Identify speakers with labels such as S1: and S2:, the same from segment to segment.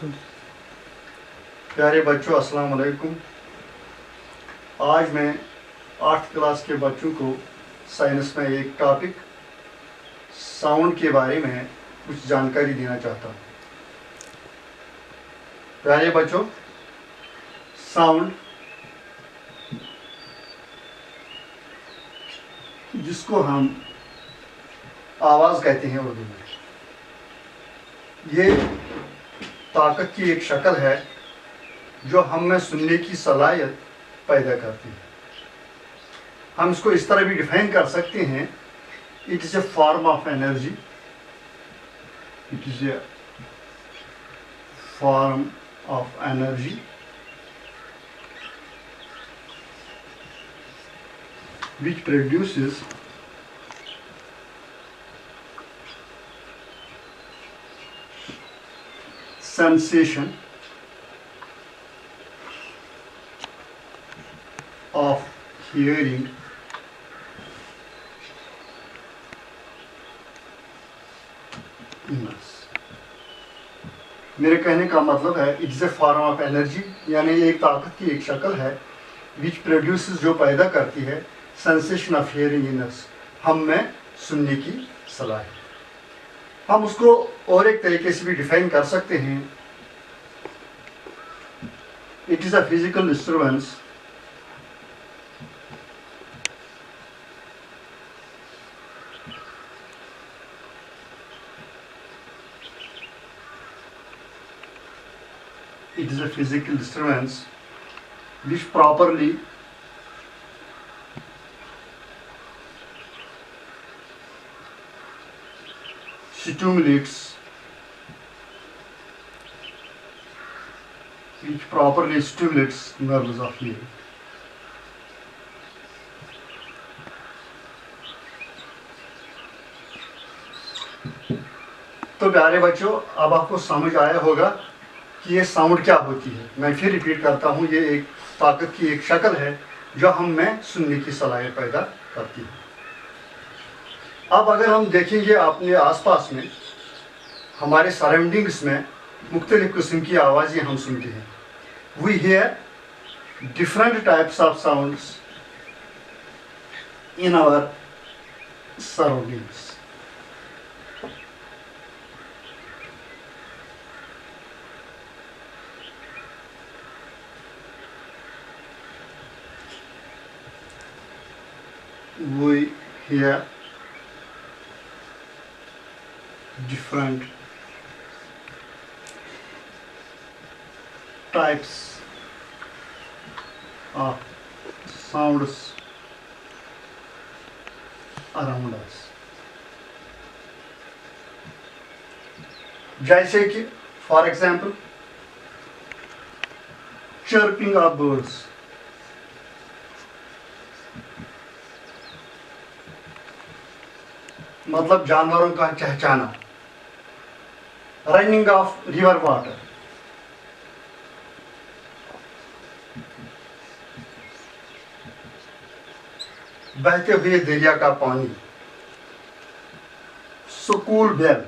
S1: प्यारे बच्चों, अस्सलाम वालेकुम। आज मैं 8th क्लास के बच्चों को साइंस में एक टॉपिक साउंड के बारे में कुछ जानकारी देना चाहता हूँ। प्यारे बच्चों, साउंड जिसको हम आवाज़ कहते हैं उर्दू में, ये ताकत की एक शक्ल है जो हम में सुनने की सलाहियत पैदा करती है। हम इसको इस तरह भी डिफाइन कर सकते हैं, it is a form of energy, it is a form of energy which produces sensation of hearing in us। मेरे कहने का मतलब है it is a form of energy, यानी एक ताकत की एक शक्ल है विच प्रोड्यूसेस, जो पैदा करती है सेंसेशन ऑफ हियरिंग इन अस, हम में सुनने की सलाहियत। हम उसको और एक तरीके से भी डिफाइन कर सकते हैं, it is a physical disturbance which properly stimulates nerves of hearing। तो प्यारे बच्चों, अब आपको समझ आया होगा कि ये साउंड क्या होती है। मैं फिर रिपीट करता हूँ, ये एक ताकत की एक शक्ल है जो हम में सुनने की सलाहियत पैदा करती है। अब अगर हम देखेंगे अपने आसपास में, हमारे सराउंडिंग्स में मुख्तलिफ किस्म की आवाज़ें हम सुनते हैं। We hear different types of sounds in our surroundings. We hear different types of sounds around us। जैसे कि for example chirping of birds, मतलब जानवरों का चहचहाना। रनिंग ऑफ रिवर वाटर, बहते हुए दरिया का पानी। School bell,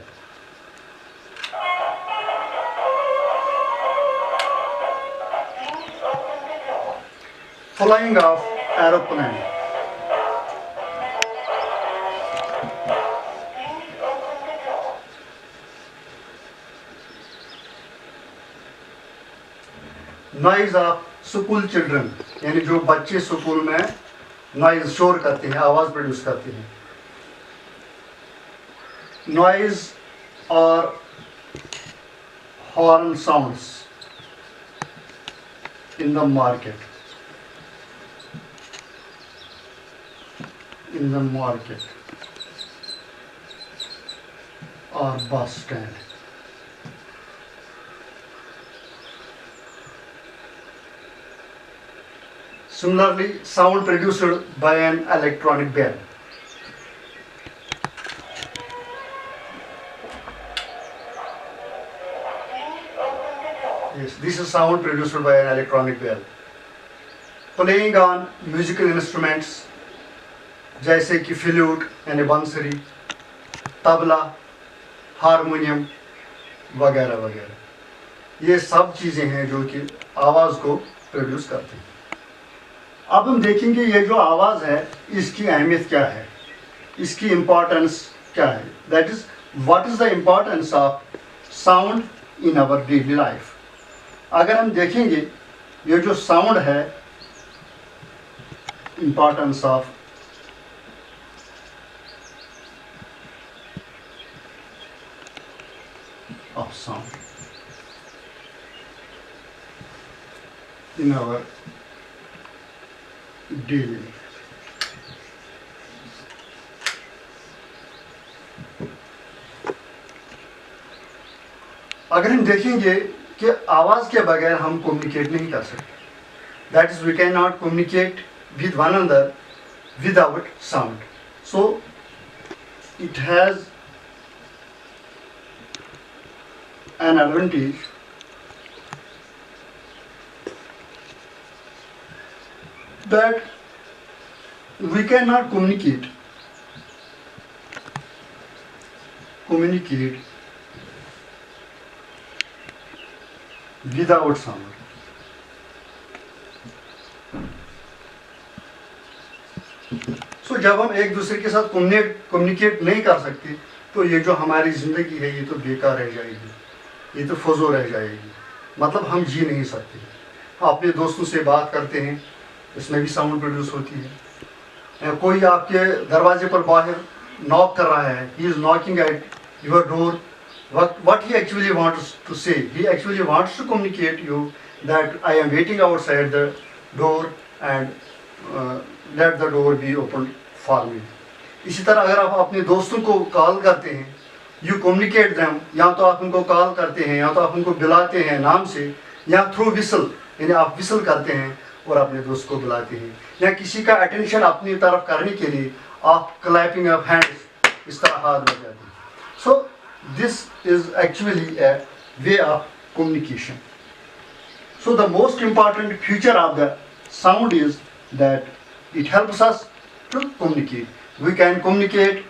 S1: flying of aeroplane, noise of school children, यानी जो बच्चे स्कूल में नॉइज शोर करते हैं, आवाज़ प्रोड्यूस करते हैं। नॉइज और horn sounds in the market, और bus stand. Similarly, sound produced by an electronic bell. Yes, this is sound produced by an electronic bell. Playing on musical instruments जैसे कि फ्लूट यानी बंसरी, तबला, हारमोनियम वगैरह वगैरह। ये सब चीज़ें हैं जो कि आवाज़ को प्रोड्यूस करते हैं। अब हम देखेंगे ये जो आवाज़ है इसकी अहमियत क्या है, इसकी इम्पोर्टेंस क्या है। That is what is the importance of sound in our daily life. अगर हम देखेंगे ये जो साउंड है, importance of sound in our daily. अगर हम देखेंगे कि आवाज़ के बगैर हम कम्युनिकेट नहीं कर सकते, that is we can not communicate with one another without sound. So it has an advantage that we cannot communicate without sound. So जब हम एक दूसरे के साथ कम्युनिकेट नहीं कर सकते तो ये जो हमारी ज़िंदगी है ये तो बेकार रह जाएगी, ये तो फजूल रह जाएगी, मतलब हम जी नहीं सकते। अपने दोस्तों से बात करते हैं, इसमें भी साउंड प्रोड्यूस होती है। कोई आपके दरवाजे पर बाहर नॉक कर रहा है, he is knocking at your door, what he actually wants to say, he actually wants to communicate you that I am waiting outside the door and let the door be opened for me. इसी तरह अगर आप अपने दोस्तों को call करते हैं, you communicate them, या तो आप उनको कॉल करते हैं या तो आप उनको बुलाते हैं नाम से, या थ्रू विसल, यानी आप विसल करते हैं और अपने दोस्त को बुलाते हैं, या किसी का अटेंशन अपनी तरफ करने के लिए आप क्लैपिंग ऑफ हैंड्स इस तरह हाथ बजाते हैं। सो this is actually a way of communication. So the most important feature of the sound is that it helps us to communicate. We can communicate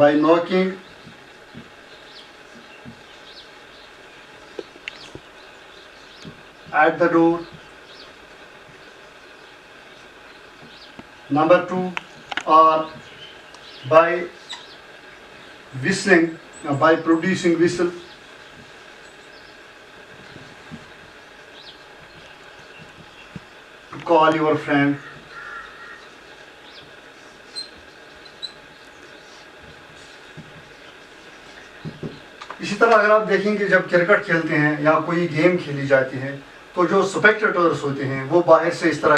S1: by knocking, at the door. Number 2, or by whistling, by producing whistle. To call your friend. इसी तरह अगर आप देखेंगे जब cricket खेलते हैं या कोई गेम खेली जाती है तो जो स्पेक्टेटर्स होते हैं वो बाहर से इस तरह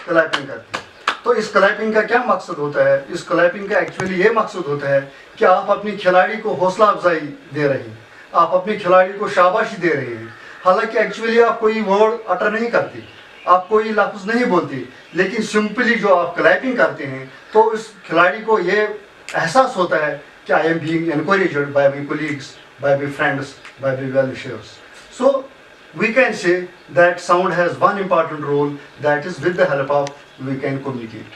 S1: क्लैपिंग करते हैं। तो इस क्लैपिंग का क्या मकसद होता है? इस क्लैपिंग का एक्चुअली ये मकसद होता है कि आप अपनी खिलाड़ी को हौसला अफजाई दे रहे हैं, आप अपने खिलाड़ी को शाबाशी दे रहे हैं। हालांकि एक्चुअली आप कोई वर्ड अटर नहीं करते, आप कोई लफ्ज़ नहीं बोलते, लेकिन सिंपली जो आप क्लैपिंग करते हैं तो इस खिलाड़ी को ये एहसास होता है कि I am being encouraged by my colleagues, by my friends, by my well wishers. So we can say that sound has one important role, that is with the help of we can communicate.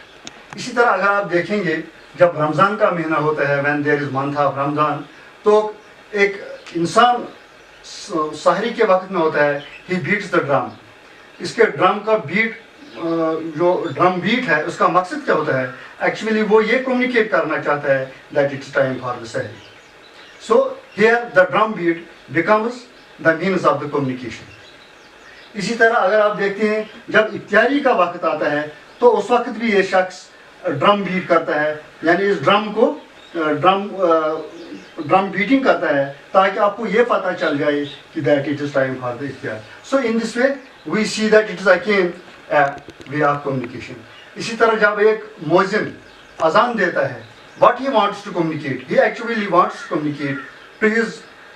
S1: इसी तरह अगर आप देखेंगे जब रमज़ान का महीना होता है, when there is month of Ramzan, तो एक इंसान सहरी के वक्त में होता है, he beats the drum. इसके ड्रम का बीट, जो ड्रम बीट है उसका मकसद क्या होता है? एक्चुअली वो ये कम्युनिकेट करना चाहता है that it's time for the सहरी. So here the drum beat becomes the means of the communication. इसी तरह अगर आप देखते हैं जब इफ्तारी का वक्त आता है तो उस वक्त भी ये शख्स ड्रम बीट करता है, यानी इस ड्रम को ड्रम बीटिंग करता है ताकि आपको ये पता चल जाए कि that it is time for the iftar. So in this way we see that it is again a way of communication. इसी तरह जब एक मुअज्जिन अजान देता है, what he wants to communicate, he actually wants to communicate to his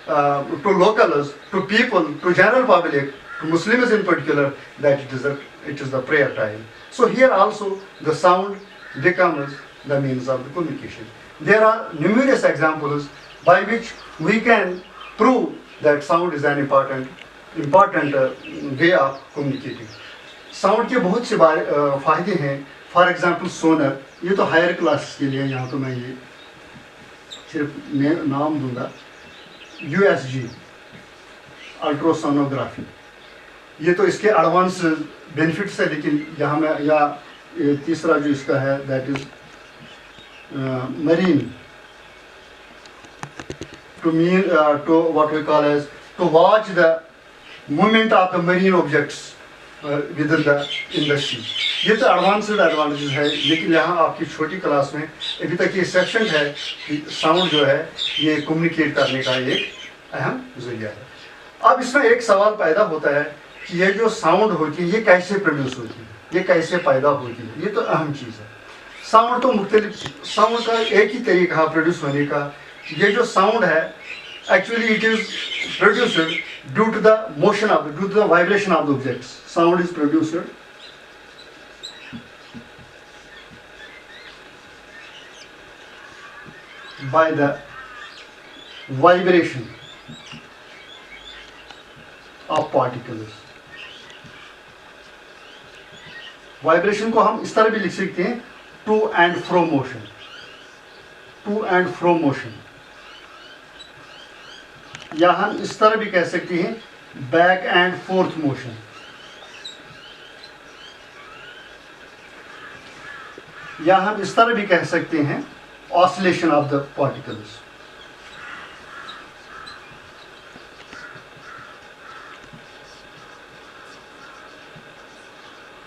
S1: to locals, to people, to general public, to Muslims in particular, that it is the prayer time. So here also the sound becomes the means of the communication. There are numerous examples by which we can prove that sound is an important way of communicating. Sound के बहुत से फायदे हैं. For example सोनर, ये तो higher class के लिए, यहाँ तो मैं ये सिर्फ नाम दूंगा. USG, ultrasonography. ये तो इसके एडवांस बेनिफिट्स है, लेकिन यहाँ में या तीसरा जो इसका है that is marine to what we call as to watch the movement of the marine objects within the in the sea। ये तो एडवांस्ड एडवांटेज है, लेकिन यहाँ आपकी छोटी क्लास में अभी तक ये सेक्शन है कि साउंड जो है ये कम्युनिकेट करने का एक अहम जरिया है। अब इसमें एक सवाल पैदा होता है कि ये जो साउंड होती है ये कैसे प्रोड्यूस होती है, ये कैसे पैदा होती है। ये तो अहम चीज़ है। साउंड तो मुख्तलिफ, साउंड का एक ही तरीका है प्रोड्यूस होने का। ये जो साउंड है actually it is produced due to the motion of due to the vibration of the objects. Sound is produced by the vibration of particles। वाइब्रेशन को हम इस तरह भी लिख सकते हैं to and fro motion, to and fro motion, या हम इस तरह भी कह सकते हैं बैक एंड फोर्थ मोशन, या हम इस तरह भी कह सकते हैं oscillation of the particles।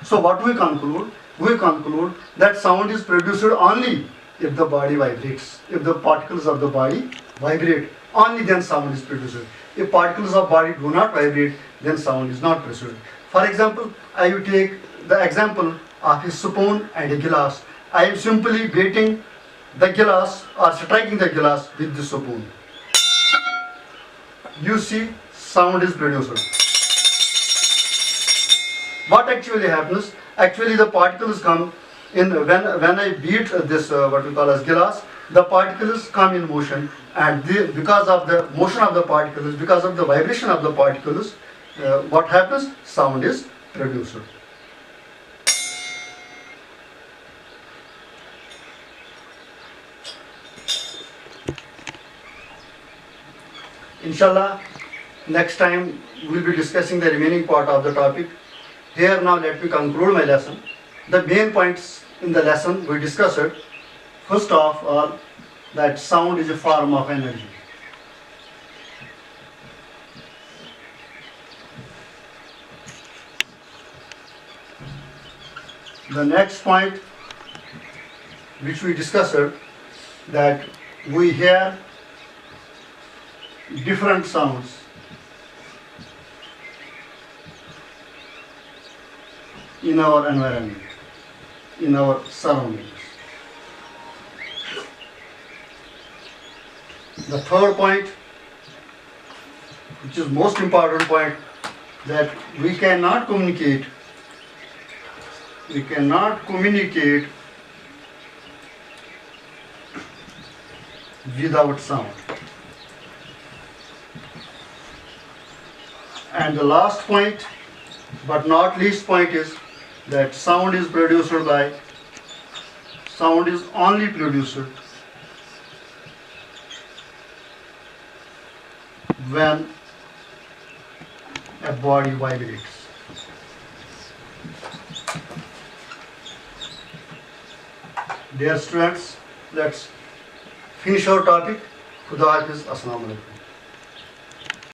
S1: So what we conclude? We conclude that sound is produced only if the body vibrates, if the particles of the body vibrate, only then sound is produced. If particles of body do not vibrate, then sound is not produced. For example, I will take the example of a spoon and a glass. I am simply beating the glass or striking the glass with the spoon. You see, sound is produced. What actually happens? Actually, the particles come in when I beat this what we call as glass. The particles come in motion, and because of the motion of the particles, because of the vibration of the particles, what happens? Sound is produced. Inshallah, next time we will be discussing the remaining part of the topic. Here now let me conclude my lesson. The main points in the lesson we discussed. First of all, that sound is a form of energy. The next point which we discussed, that we hear different sounds in our environment, in our surroundings. The third point, which is most important point, that we cannot communicate without sound. And the last point, but not least point, is that sound is only produced when a body vibrates. Dear students, let's finish our topic. Khuda Hafiz. Assalamu alaikum.